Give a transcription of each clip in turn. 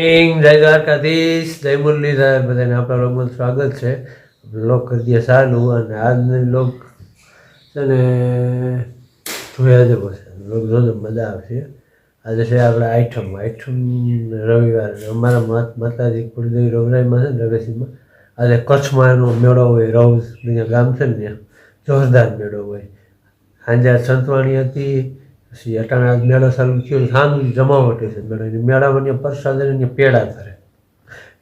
Morning, જય દ્વારકાધીશ, જય મુરલીધર. બધાને આપણા લોગમાં સ્વાગત છે. લોગ કરી દઈએ સારું. અને આજની લોગ છે ને જોયા જવો છે. લોગ જોજો મજા આવશે. આજે છે આપણે આઈટમ રવિવાર. અમારા માતાજી કુળદેવી રોગરાઈમાં છે ને રવેશીમાં આજે કચ્છમાં એનો મેળો હોય. રૌસ અહીંયા ગામ છે ને ત્યાં જોરદાર મેળો હોય. સાંજે સંતવાણી હતી. પછી અટાણા મેળો ચાલુ થયો. સાંજ જમાવટ છે મેળો. મેળામાં ત્યાં પ્રસાદ ને પેડા કરે.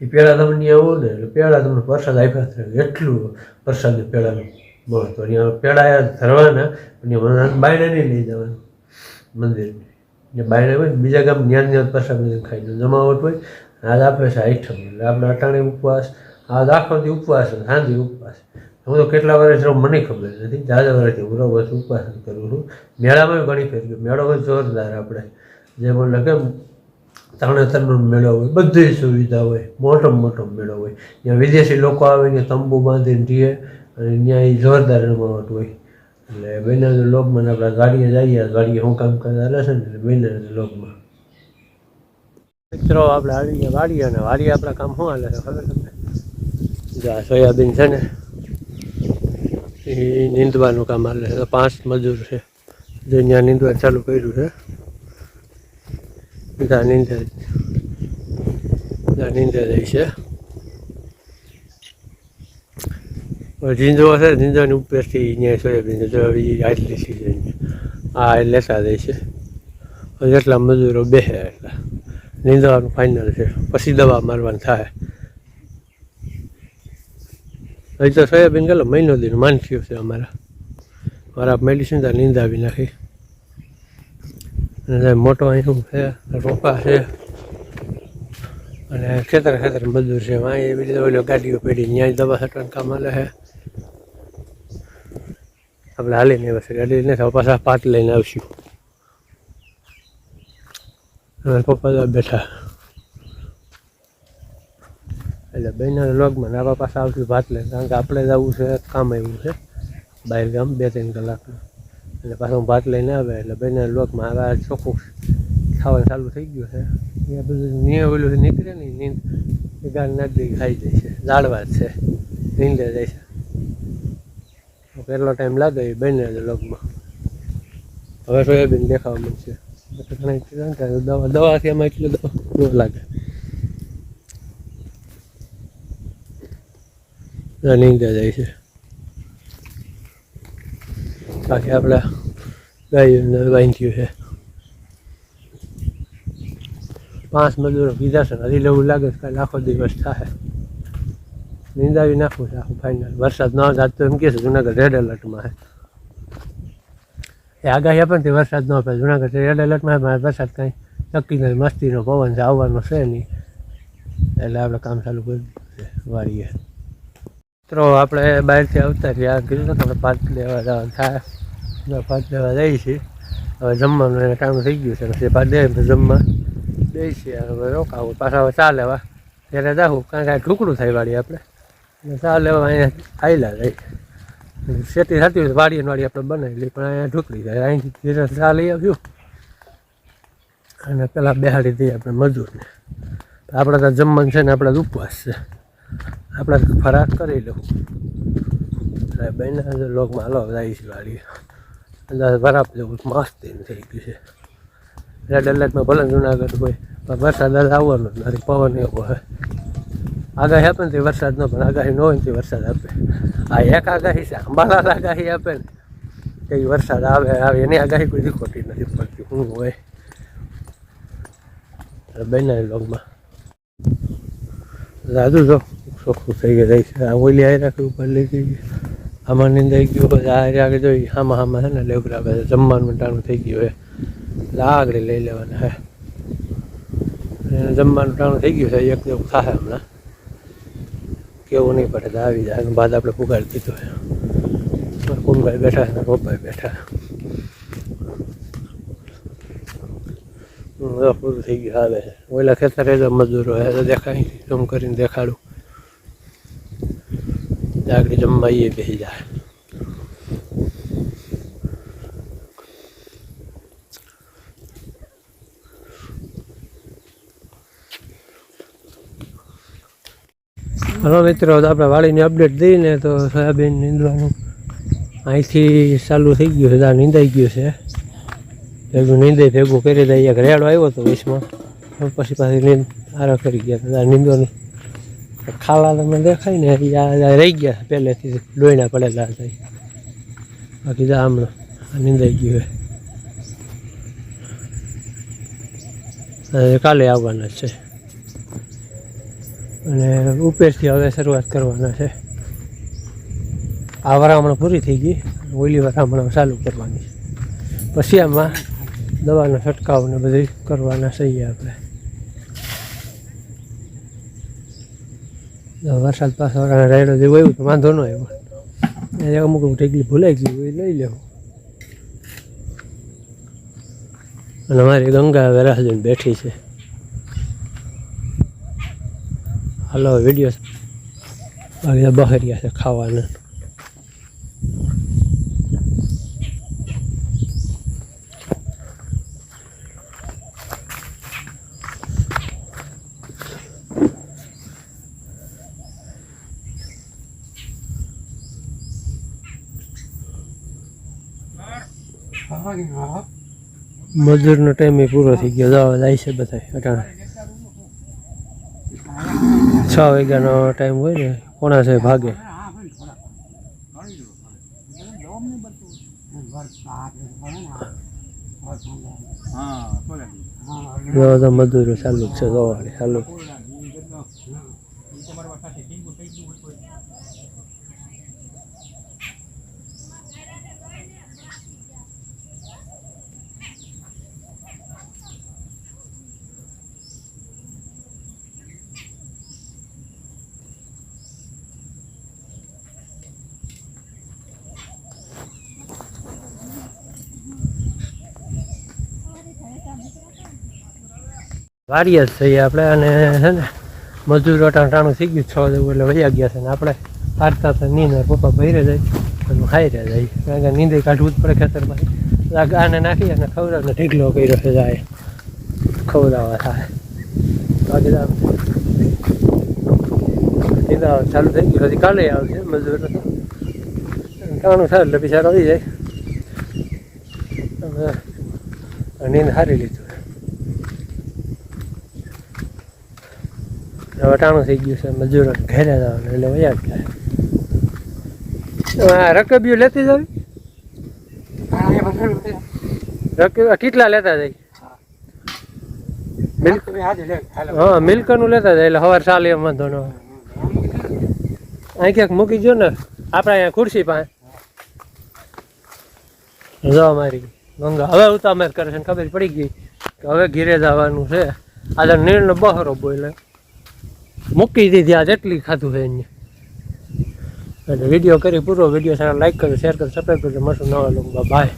એ પેડા તમને ત્યાં આવો ને એટલે પેડા તમને પ્રસાદ આપ્યા થાય. એટલું પ્રસાદ પેડાનું મહત્વ. અહીંયા પેડા ધરવાના અહીંયા બાયણે નહીં લઈ જવાનું મંદિરની. ને બાયણે હોય ને બીજા ગામ જ્ઞાન પ્રસાદ ખાઈને જમાવટ હોય. આજ આપણે છે આઈટમ એટલે આપણે અટાણે ઉપવાસ. આજ આખો દી ઉપવાસ સાંજે ઉપવાસ. હું તો કેટલા વર્ષ રહું મને ખબર નથી. જાજા વર્ષથી હું બસ ઉપવાસ કરું છું. મેળામાં ઘણી ફેર ગયો. મેળો હોય જોરદાર. આપણે જે બોલે કેમ તરણેતરનો મેળો હોય. બધી સુવિધા હોય. મોટો મેળો હોય. ત્યાં વિદેશી લોકો આવે ને તંબુ બાંધીને રહીએ અને ત્યાં એ જોરદાર રમાવટ હોય. એટલે બેના લોકમાં આપણે ગાડીએ જઈએ. ગાડીએ હું કામ કરતા રહેશે ને એટલે બેના લોકમાં મિત્રો આપણે આવી ગયા વાડીએ. અને વાડીએ આપણા કામ શું હાલે છે ખબર તમને? સોયાબીન છે ને એ નીંદવાનું કામ હાલે છે. 5 મજૂર છે જે ત્યાં નીંદવા ચાલુ કર્યું છે. બધા નીંદા જાય છે. ઝીંઝવો છે. ઝીંઝવાની ઉપરથી અહીંયા સોયાબીન આટલી સીઝન આ લેતા જાય છે. જેટલા મજૂરો બેસે એટલા નીંદવાનું ફાઇનલ છે. પછી દવા મારવાની થાય. હજી તો સોયાબીન ગયેલો મહિનો દીનો માનસીઓ છે મારા મેડિસિન ત્યાં નીંદાવી નાખી. અને મોટો અહીં શું છે રોપા છે. અને ખેતર મજૂર છે. અહીં બીજી ઓલો ગાડીઓ પેઢી ત્યાં દવા છટવાનું કામ હાલે છે. આપણે હાલીને બસ ગાડી લઈને પાછા પાત લઈને આવશું. પપ્પા બેઠા એટલે બેના લોગમાં આપણા પાસે આવશું ભાત લઈને. કારણ કે આપણે જવું છે કામ આવ્યું છે બહાર ગામ 2-3 કલાકનું. એટલે પાછું ભાત લઈને આવે એટલે બેના લોગમાં હવે ચોખ્ખું ખાવાનું ચાલુ થઈ ગયું છે. એ બધું નિયમ ઓલું નીકળે ને નીંદ એ ગાળ નાખી ખાઈ જાય છે. ઝાડવા જ છે નીંદે જાય છે. કેટલો ટાઈમ લાગે એ બને લોગમાં. હવે સોયાબીન દેખાવા મળશે. દવાથી એમાં એટલું ન લાગે. નીંદે જાય છે. બાકી આપણે ગાયું વાંચ્યું છે. 5 મજૂરો કીધા છે. હજી લેવું લાગે છે કાલે આખો દિવસ થાય. નીંદાવી નાખવું છે આખું ફાઇનલ. વરસાદ ન આવે તો એમ કહે છે જુનાગઢ રેડ એલર્ટમાં છે. એ આગાહી આપે ને તે વરસાદ ન આપે. જુનાગઢ રેડ એલર્ટમાં વરસાદ કાંઈ નક્કી નથી. મસ્તીનો પવન છે આવવાનો છે નહીં. એટલે આપણે કામ ચાલુ કરી દીધું છે વાડીએ. મિત્રો આપણે બહારથી આવતા રહ્યા. કીધું ને આપણે ભાત લેવા જવાનું થાય. ભાત લેવા જઈએ છીએ. હવે જમવાનું એને ટાણું થઈ ગયું છે. પછી ભાત દે જમવા દઈશીએ. હવે રોકાવું પાછા હવે ચા લેવા ત્યારે જાઉં. કારણ કે ઢુકડું થાય વાડી આપણે. ચા લેવા અહીંયા આવેલા જાય. શેતી થતી હોય વાડી આપણે બનાવી લઈએ. પણ અહીંયા ઢુકડી જાય. અહીંથી ધીરે ચા લઈ આવ્યું અને પેલા બેહાડી દઈએ આપણે મજૂરને. આપણે તો જમવાનું છે ને આપણે ઉપવાસ છે. આપણે ફરાક કરી લેવું. બેના લોકમાં હાલો જાય છે વાડી. બરાબર જેવું મસ્ત થઈ ગયું છે. રેડ એલર્ટમાં ભલે જુનાગઢ હોય પણ વરસાદ આવવાનો જ નથી. પવન એવો હોય. આગાહી આપે ને તે વરસાદ ન પણ આગાહી ન હોય ને તે વરસાદ આપે. આ એક આગાહી છે અંબાલાલ આગાહી આપે ને કે વરસાદ આવે એની આગાહી કોઈ ખોટી નથી પડતી. શું હોય બેના લોગમાં રાજુ જો ચોખ્ખું થઈ જાય છે. આ ઓલી આવી રાખી ઉપર લઈ ગઈ. આમાં નીંદાઈ ગયું. પછી આ આગળ જોઈ આમાં છે ને લેવરા જમવાનું ટાણું થઈ ગયું હોય એટલે આગળ લઈ લેવાના હે. જમવાનું ટાણું થઈ ગયું છે. એક જેવું થાય હમણાં કેવું નહીં પડે તો આવી જાય. બાદ આપણે પુગાડી દીધું હોય. કુંભાઈ બેઠા છે પપ્પાઈ બેઠા. પૂરું થઈ ગયું આવે છે. ઓલા ખેતરે તો મજૂરો હોય દેખાય ઝૂમ કરીને દેખાડું. આગળ જમવા એ બેસી જાય. હલો મિત્રો, તો આપણે વાડીની અપડેટ દઈને તો સોયાબીન નીંદવાનું અહીંથી ચાલુ થઈ ગયું છે. આ નીંદાઈ ગયું છે, ભેગું નીંદાઈ ભેગું કરી દઈએ. એક રેડો આવ્યો હતો વીસમાં, પછી પાછી નીંદ આરો કરી ગયા. નીંદવાનું ખાલા તમને દેખાય ને એ રહી ગયા પહેલેથી ડોયના પડેલા હતા. બાકી જા હમણાં નીંદાઈ ગયું છે, કાલે આવવાના છે. અને ઉપરથી હવે શરૂઆત કરવાના છે. આ વરામણ પૂરી થઈ ગઈ, ઓલી વરામણ ચાલુ કરવાની. પછી આમાં દવાનો છંટકાવ ને બધું કરવાના છીએ આપણે. વરસાદ પાછો રાયડો જેવું આવ્યું તો વાંધો ન આવ્યો. અમુક ટેકલી ભૂલાઈ ગયું એ લઈ લેવું. અને અમારી ગંગા હવે રાહ જોઈને બેઠી છે. હાલો વિડીયો બાકી બહરિયા છે ખાવાના. મજૂરનો ટાઈમ પૂરો થઈ ગયો. જવા જાય છે બધા અટાણે 6 વાગ્યાનો ટાઈમ હોય ને, 6:45 ભાગે. તો મજૂરો ચાલુ જ છે, જોવાની ચાલુ. વારીએ જ થઈએ આપણે. અને છે ને મજૂરો ટાણું થઈ ગયું 6 જેવું એટલે વયા ગયા છે. ને આપણે હારતા તો નીંદ પપ્પા ભરે જાય અને ખાઈ રહ્યા જાય, કારણ કે નીંદે કાઢવું જ પડે ખેતરમાં. ગાને નાખી અને ખવડાવને ઢીકલો કર્યો છે, જાય ખવડાવવા થાય. બાકી નીંદા ચાલુ થઈ ગયું, હજી કાલે આવશે મજૂર. ટાણું થાય એટલે બિચારો આવી જાય. નીંદ હારી લીધું. હવે ટાણું થઈ ગયું છે, મજૂરો ઘેરે જવાનું એટલે વયા ગયા. રકબીઓ લેતી જાવી, રકબી કેટલા લેતા જાય? હા, મિલ્કનું લેતા જાય એટલે સવાર ચાલે એમ વાંધો ન. અહીં ક્યાંક મૂકી દો ને, આપણે અહીંયા ખુરશી પાસે. જો અમારી ગંગા હવે ઉતામેર કરે છે, ખબર પડી ગઈ કે હવે ઘીરે જવાનું છે. આજે નીરનો બહરો બોલે મૂકી દીધી. આ જેટલી ખાધું છે એને. એટલે વિડીયો કરી પૂરો. વિડીયો સારા લાઈક કરો, શેર કરો, સબસ્ક્રાઈબ કરજો. મળશું નવા લોકો. બાય.